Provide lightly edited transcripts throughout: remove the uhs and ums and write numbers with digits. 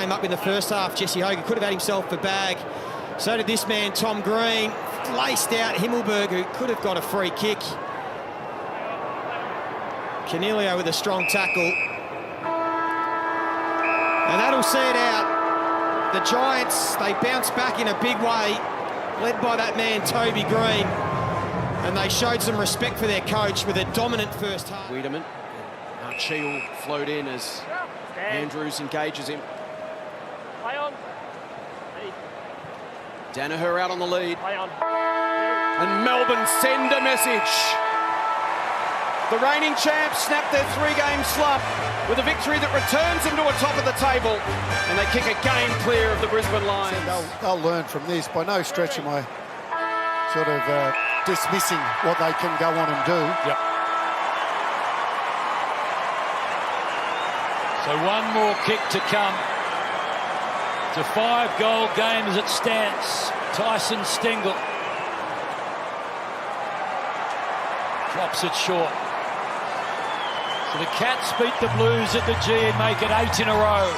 came up in the first half. Jesse Hogan could have had himself a bag. So did this man, Tom Green. Laced out Himmelberg, who could have got a free kick. Canelio with a strong tackle. And that'll see it out. The Giants, they bounce back in a big way, led by that man, Toby Green. And they showed some respect for their coach with a dominant first half. Wiedemann. Shield flowed in as Andrews engages him. Danaher out on the lead. And Melbourne send a message. The reigning champs snap their three-game slump with a victory that returns them to a top of the table. And they kick a game clear of the Brisbane Lions. They'll learn from this. By no stretch am I sort of dismissing what they can go on and do. Yep. So one more kick to come. It's a 5-goal game as it stands. Tyson Stengel drops it short. So the Cats beat the Blues at the G and make it 8 in a row.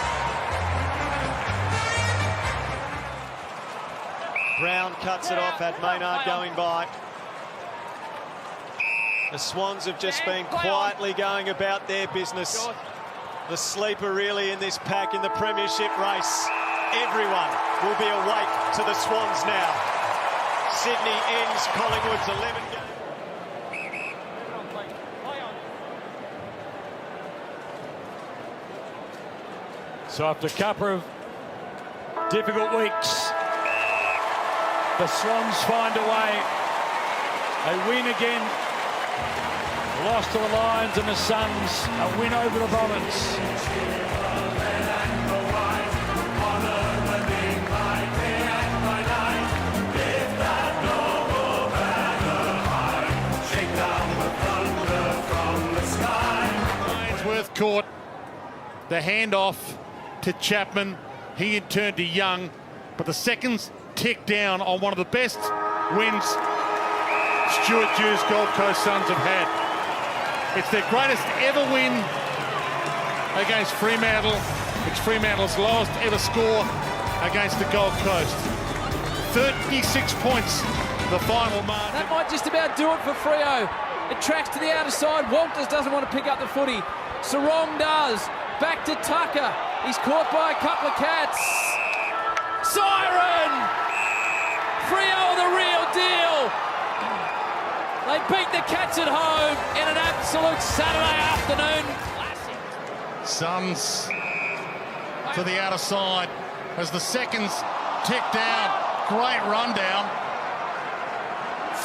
Brown cuts it off, had Maynard going by. The Swans have just been quietly going about their business. The sleeper really in this pack in the premiership race. Everyone will be awake to the Swans now. Sydney ends Collingwood's 11 game. So after a couple of difficult weeks, the Swans find a way. They win again. Lost to the Lions and the Suns. A win over the Bombers. Ainsworth caught the handoff to Chapman. He had turned to Young, but the seconds tick down on one of the best wins Stuart Dew's Gold Coast Suns have had. It's their greatest ever win against Fremantle. It's Fremantle's lowest ever score against the Gold Coast. 36 points, the final margin. That might just about do it for Freo. It tracks to the outer side. Walters doesn't want to pick up the footy. Sarong does. Back to Tucker. He's caught by a couple of Cats. Siren! Freo the real deal. They beat the Cats at home in an absolute Saturday afternoon classic. Suns to the outer side as the seconds tick down. Great rundown.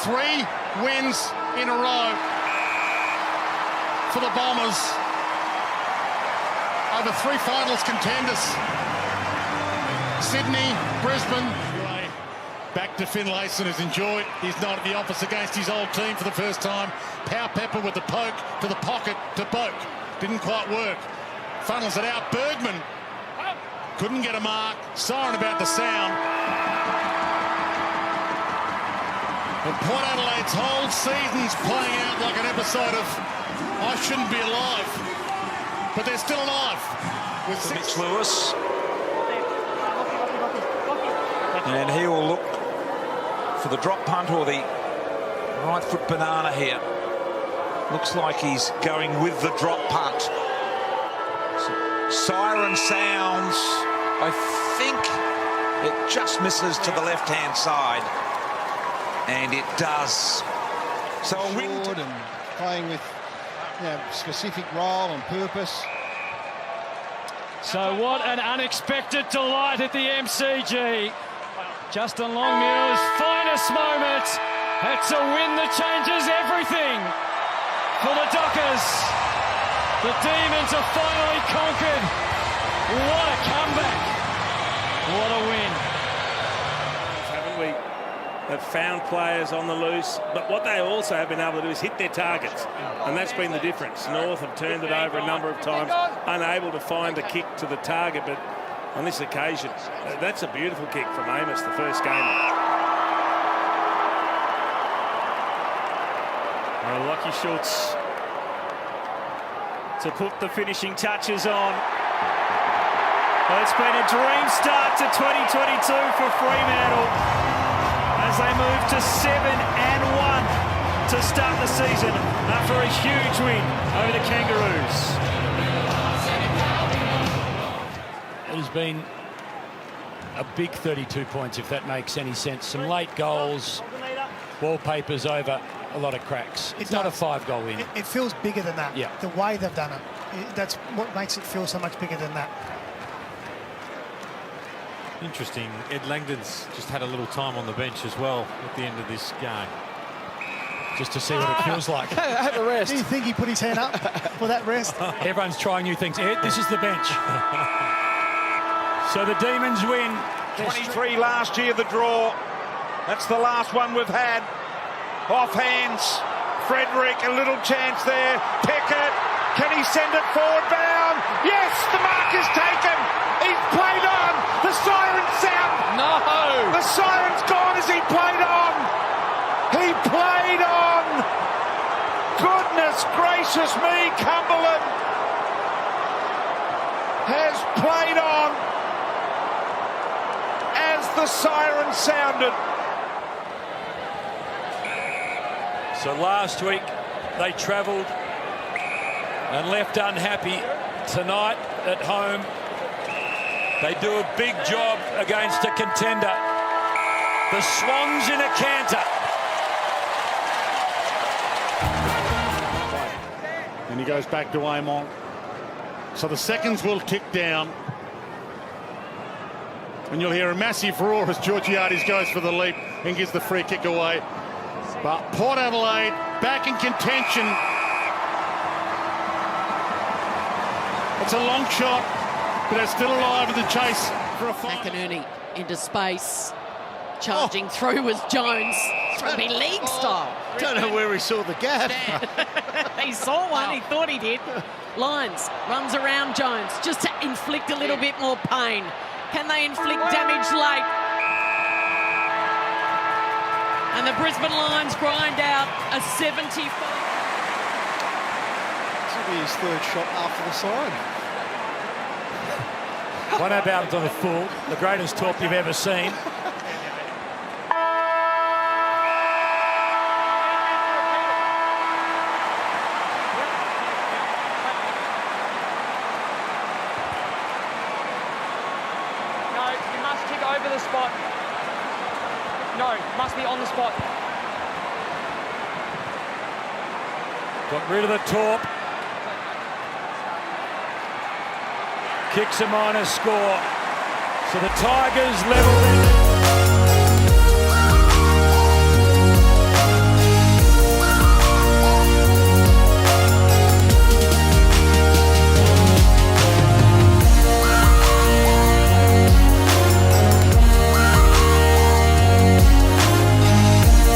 3 wins in a row for the Bombers over 3 finals contenders. Sydney, Brisbane. Back to Finlayson, has enjoyed his night at the office against his old team for the first time. Powell-Pepper with the poke to the pocket to Boak. Didn't quite work. Funnels it out. Bergman couldn't get a mark. Siren about the sound. And Port Adelaide's whole season's playing out like an episode of I Shouldn't Be Alive. But they're still alive. With Mitch Lewis. And he will look for the drop punt or the right foot banana here. Looks like he's going with the drop punt. Siren sounds. I think it just misses to the left-hand side. And it does. So a win. And playing with specific role and purpose. So what an unexpected delight at the MCG. Justin Longmuir's finest moment. It's a win that changes everything for the Dockers. The Demons are finally conquered. What a comeback. What a win. Haven't we? They've found players on the loose, but what they also have been able to do is hit their targets, and that's been the difference. North have turned it over a number of times, unable to find the kick to the target, but on this occasion, that's a beautiful kick from Amos, the first game. Well, Lachie Schultz to put the finishing touches on. Well, it's been a dream start to 2022 for Fremantle as they move to 7-1 to start the season after a huge win over the Kangaroos. It has been a big 32 points, if that makes any sense. Some late goals, wallpapers over a lot of cracks. It's not a 5-goal win. It feels bigger than that. Yeah. The way they've done it. That's what makes it feel so much bigger than that. Interesting. Ed Langdon's just had a little time on the bench as well at the end of this game. Just to see what it feels like. Have a rest. Do you think he put his hand up for that rest? Everyone's trying new things. Ed, this is the bench. So the Demons win. 23 last year, the draw. That's the last one we've had. Off hands. Frederick, a little chance there. Pickett, can he send it forward bound? Yes, the mark is taken. He's played on. The siren sound. No! The siren's gone as he played on. He played on. Goodness gracious me, Cumberland has played on as the siren sounded. So last week they travelled and left unhappy. Tonight at home they do a big job against a contender. The Swans in a canter. And he goes back to Amon. So the seconds will tick down. And you'll hear a massive roar as Georgiades goes for the leap and gives the free kick away. But Port Adelaide back in contention. It's a long shot, but they're still alive in the chase for a final. McInerney into space. Charging through was Jones. Rugby league style. Don't know where he saw the gap. He saw one, he thought he did. Lyons runs around Jones just to inflict a little bit more pain. Can they inflict damage late? And the Brisbane Lions grind out a 75. This will be his third shot after the siren. One about on the full, the greatest talk you've ever seen. Over the spot. No, must be on the spot. Got rid of the torp. Kicks a minor score. So the Tigers level.